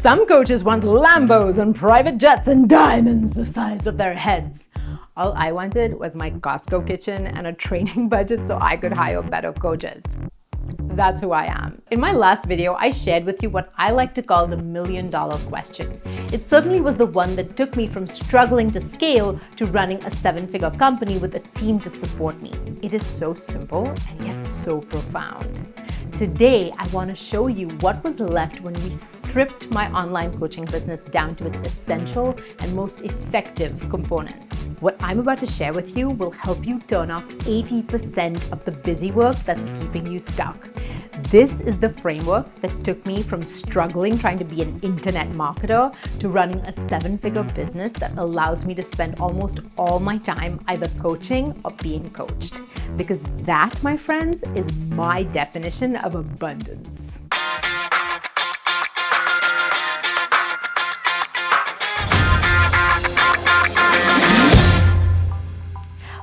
Some coaches want Lambos and private jets and diamonds the size of their heads. All I wanted was my Costco kitchen and a training budget so I could hire better coaches. That's who I am. In my last video, I shared with you what I like to call the $1 million question. It certainly was the one that took me from struggling to scale to running a 7-figure company with a team to support me. It is so simple and yet so profound. Today, I want to show you what was left when we stripped my online coaching business down to its essential and most effective components. What I'm about to share with you will help you turn off 80% of the busy work that's keeping you stuck. This is the framework that took me from struggling trying to be an internet marketer to running a 7-figure business that allows me to spend almost all my time either coaching or being coached. Because that, my friends, is my definition of abundance.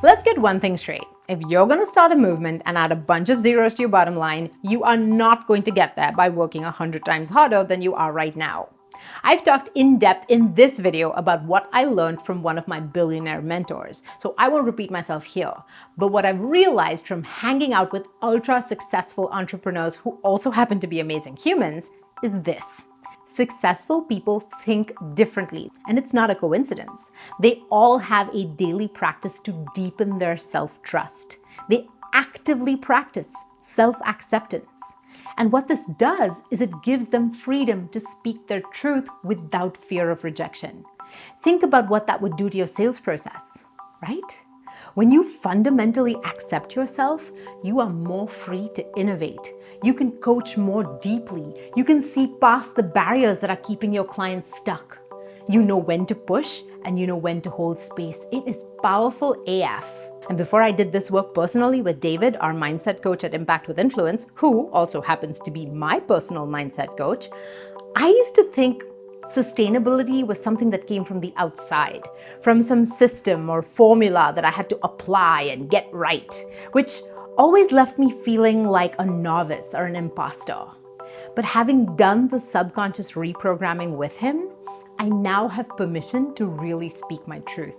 Let's get one thing straight. If you're going to start a movement and add a bunch of zeros to your bottom line, you are not going to get there by working 100 times harder than you are right now. I've talked in depth in this video about what I learned from one of my billionaire mentors, so I won't repeat myself here. But what I've realized from hanging out with ultra successful entrepreneurs who also happen to be amazing humans is this. Successful people think differently, and it's not a coincidence. They all have a daily practice to deepen their self-trust. They actively practice self-acceptance. And what this does is it gives them freedom to speak their truth without fear of rejection. Think about what that would do to your sales process, right? When you fundamentally accept yourself, you are more free to innovate. You can coach more deeply. You can see past the barriers that are keeping your clients stuck. You know when to push and you know when to hold space. It is powerful AF. And before I did this work personally with David, our mindset coach at Impact with Influence, who also happens to be my personal mindset coach, I used to think sustainability was something that came from the outside, from some system or formula that I had to apply and get right, which always left me feeling like a novice or an imposter. But having done the subconscious reprogramming with him, I now have permission to really speak my truth.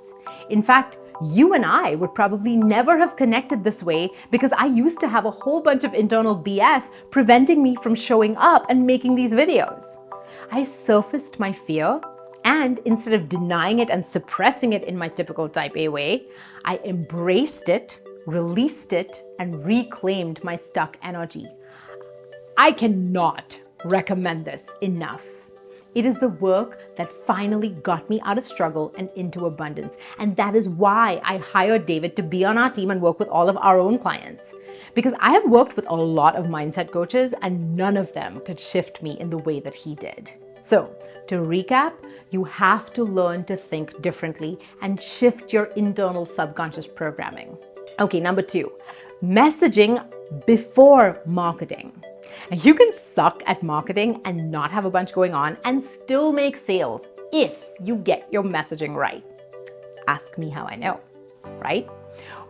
In fact, you and I would probably never have connected this way because I used to have a whole bunch of internal BS preventing me from showing up and making these videos. I surfaced my fear, and instead of denying it and suppressing it in my typical type A way, I embraced it, released it, and reclaimed my stuck energy. I cannot recommend this enough. It is the work that finally got me out of struggle and into abundance. And that is why I hired David to be on our team and work with all of our own clients. Because I have worked with a lot of mindset coaches and none of them could shift me in the way that he did. So, to recap, you have to learn to think differently and shift your internal subconscious programming. Okay, number 2, messaging before marketing. And you can suck at marketing and not have a bunch going on and still make sales if you get your messaging right. Ask me how I know, right?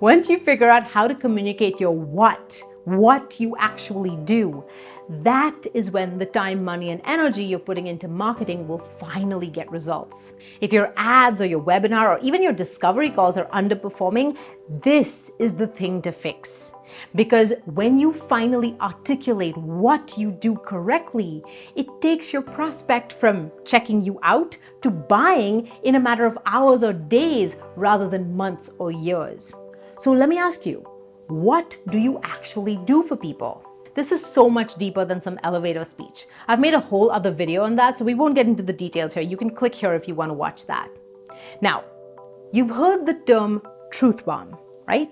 Once you figure out how to communicate your what you actually do, that is when the time, money, and energy you're putting into marketing will finally get results. If your ads or your webinar or even your discovery calls are underperforming, this is the thing to fix. Because when you finally articulate what you do correctly, it takes your prospect from checking you out to buying in a matter of hours or days rather than months or years. So let me ask you, what do you actually do for people? This is so much deeper than some elevator speech. I've made a whole other video on that, so we won't get into the details here. You can click here if you want to watch that. Now, you've heard the term truth bomb, right?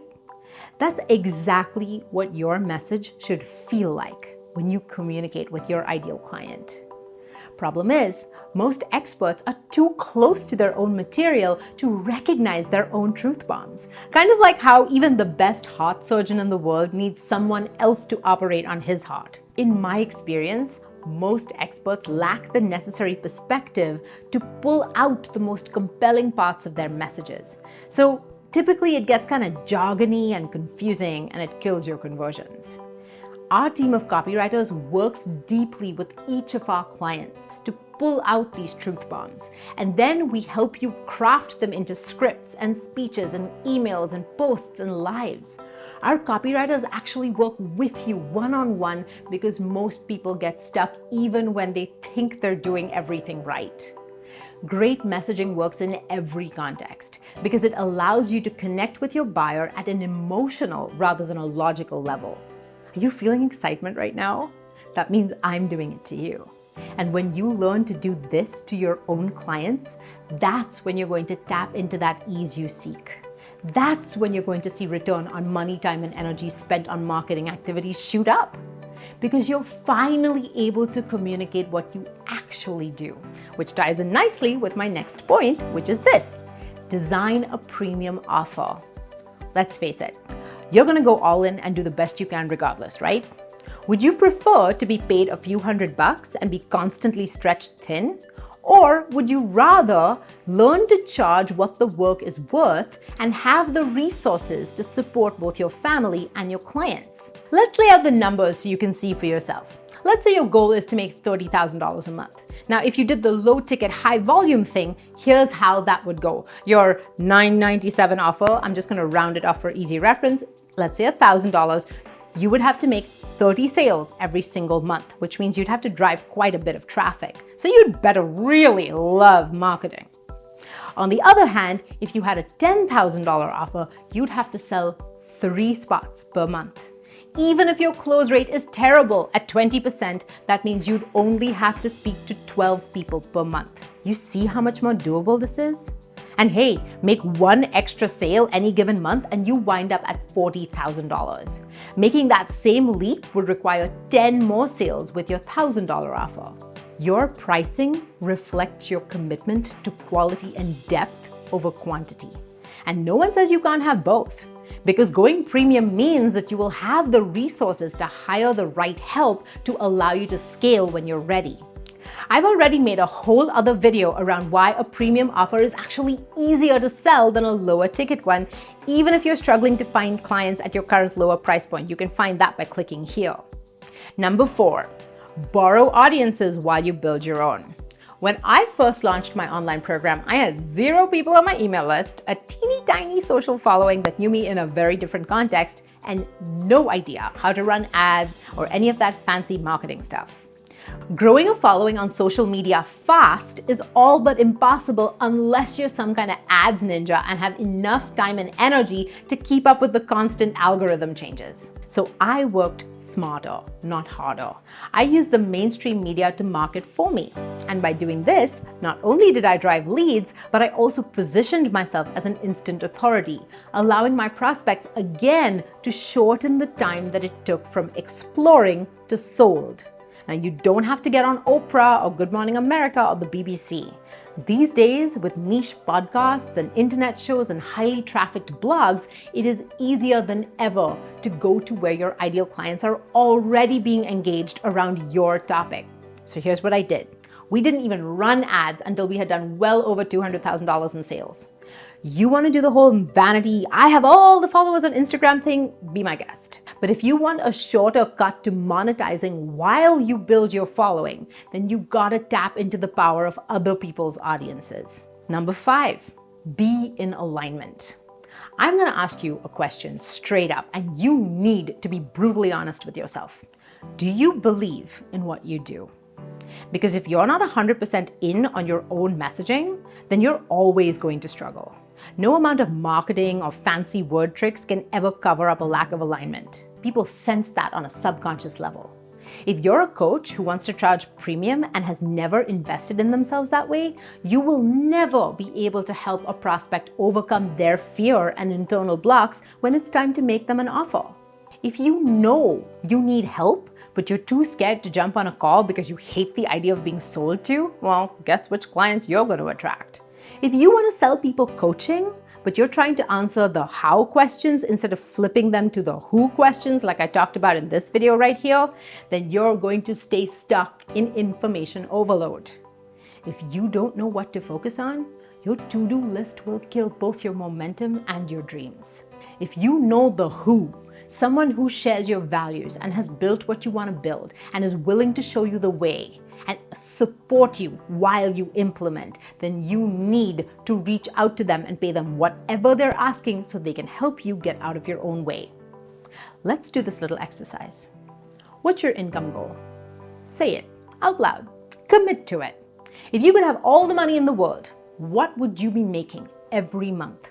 That's exactly what your message should feel like when you communicate with your ideal client. Problem is, most experts are too close to their own material to recognize their own truth bombs. Kind of like how even the best heart surgeon in the world needs someone else to operate on his heart. In my experience, most experts lack the necessary perspective to pull out the most compelling parts of their messages. So typically it gets kind of jargony and confusing and it kills your conversions. Our team of copywriters works deeply with each of our clients to pull out these truth bombs. And then we help you craft them into scripts and speeches and emails and posts and lives. Our copywriters actually work with you one-on-one because most people get stuck even when they think they're doing everything right. Great messaging works in every context because it allows you to connect with your buyer at an emotional rather than a logical level. Are you feeling excitement right now? That means I'm doing it to you. And when you learn to do this to your own clients, that's when you're going to tap into that ease you seek. That's when you're going to see return on money, time, and energy spent on marketing activities shoot up. Because you're finally able to communicate what you actually do, which ties in nicely with my next point, which is this: design a premium offer. Let's face it, you're going to go all in and do the best you can regardless, right? Would you prefer to be paid a few $100 and be constantly stretched thin? Or would you rather learn to charge what the work is worth and have the resources to support both your family and your clients? Let's lay out the numbers so you can see for yourself. Let's say your goal is to make $30,000 a month. Now, if you did the low ticket, high volume thing, here's how that would go. Your $997 offer, I'm just gonna round it off for easy reference. Let's say $1,000, you would have to make 30 sales every single month, which means you'd have to drive quite a bit of traffic. So you'd better really love marketing. On the other hand, if you had a $10,000 offer, you'd have to sell 3 spots per month. Even if your close rate is terrible at 20%, that means you'd only have to speak to 12 people per month. You see how much more doable this is? And hey, make 1 extra sale any given month and you wind up at $40,000. Making that same leap would require 10 more sales with your $1,000 offer. Your pricing reflects your commitment to quality and depth over quantity. And no one says you can't have both. Because going premium means that you will have the resources to hire the right help to allow you to scale when you're ready. I've already made a whole other video around why a premium offer is actually easier to sell than a lower ticket one, even if you're struggling to find clients at your current lower price point. You can find that by clicking here. Number 4, borrow audiences while you build your own. When I first launched my online program, I had 0 people on my email list, a teeny tiny social following that knew me in a very different context, and no idea how to run ads or any of that fancy marketing stuff. Growing a following on social media fast is all but impossible unless you're some kind of ads ninja and have enough time and energy to keep up with the constant algorithm changes. So I worked smarter, not harder. I used the mainstream media to market for me. And by doing this, not only did I drive leads, but I also positioned myself as an instant authority, allowing my prospects again to shorten the time that it took from exploring to sold. Now, you don't have to get on Oprah or Good Morning America or the BBC. These days, with niche podcasts and internet shows and highly trafficked blogs, it is easier than ever to go to where your ideal clients are already being engaged around your topic. So here's what I did. We didn't even run ads until we had done well over $200,000 in sales. You want to do the whole vanity, I have all the followers on Instagram thing, be my guest. But if you want a shorter cut to monetizing while you build your following, then you gotta tap into the power of other people's audiences. Number 5, be in alignment. I'm gonna ask you a question straight up, and you need to be brutally honest with yourself. Do you believe in what you do? Because if you're not 100% in on your own messaging, then you're always going to struggle. No amount of marketing or fancy word tricks can ever cover up a lack of alignment. People sense that on a subconscious level. If you're a coach who wants to charge premium and has never invested in themselves that way, you will never be able to help a prospect overcome their fear and internal blocks when it's time to make them an offer. If you know you need help, but you're too scared to jump on a call because you hate the idea of being sold to, well, guess which clients you're going to attract. If you want to sell people coaching, but you're trying to answer the how questions instead of flipping them to the who questions like I talked about in this video right here, then you're going to stay stuck in information overload. If you don't know what to focus on, your to-do list will kill both your momentum and your dreams. If you know the who, Someone who shares your values and has built what you want to build and is willing to show you the way and support you while you implement, then you need to reach out to them and pay them whatever they're asking so they can help you get out of your own way. Let's do this little exercise. What's your income goal? Say it out loud. Commit to it. If you could have all the money in the world, what would you be making every month?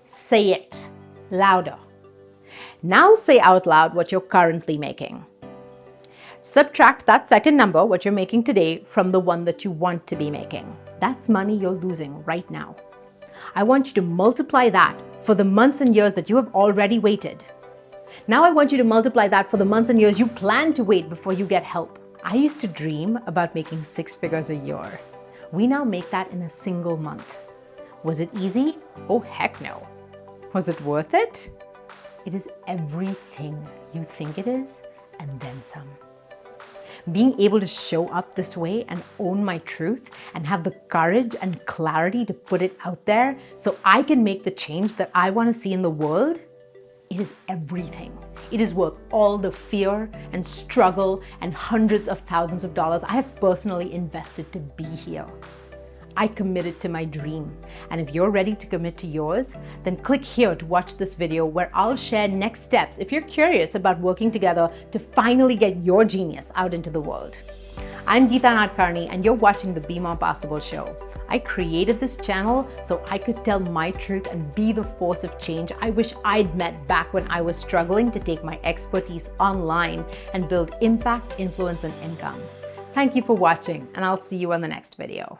Say it louder. Now say out loud what you're currently making. Subtract that second number, what you're making today, from the one that you want to be making. That's money you're losing right now. I want you to multiply that for the months and years that you have already waited. Now I want you to multiply that for the months and years you plan to wait before you get help. I used to dream about making 6 figures a year. We now make that in a single month. Was it easy? Oh, heck no. Was it worth it? It is everything you think it is, and then some. Being able to show up this way and own my truth and have the courage and clarity to put it out there so I can make the change that I want to see in the world, it is everything. It is worth all the fear and struggle and hundreds of thousands of dollars I have personally invested to be here. I committed to my dream. And if you're ready to commit to yours, then click here to watch this video where I'll share next steps if you're curious about working together to finally get your genius out into the world. I'm Geeta Nadkarni and you're watching the Be More Possible show. I created this channel so I could tell my truth and be the force of change I wish I'd met back when I was struggling to take my expertise online and build impact, influence, and income. Thank you for watching, and I'll see you on the next video.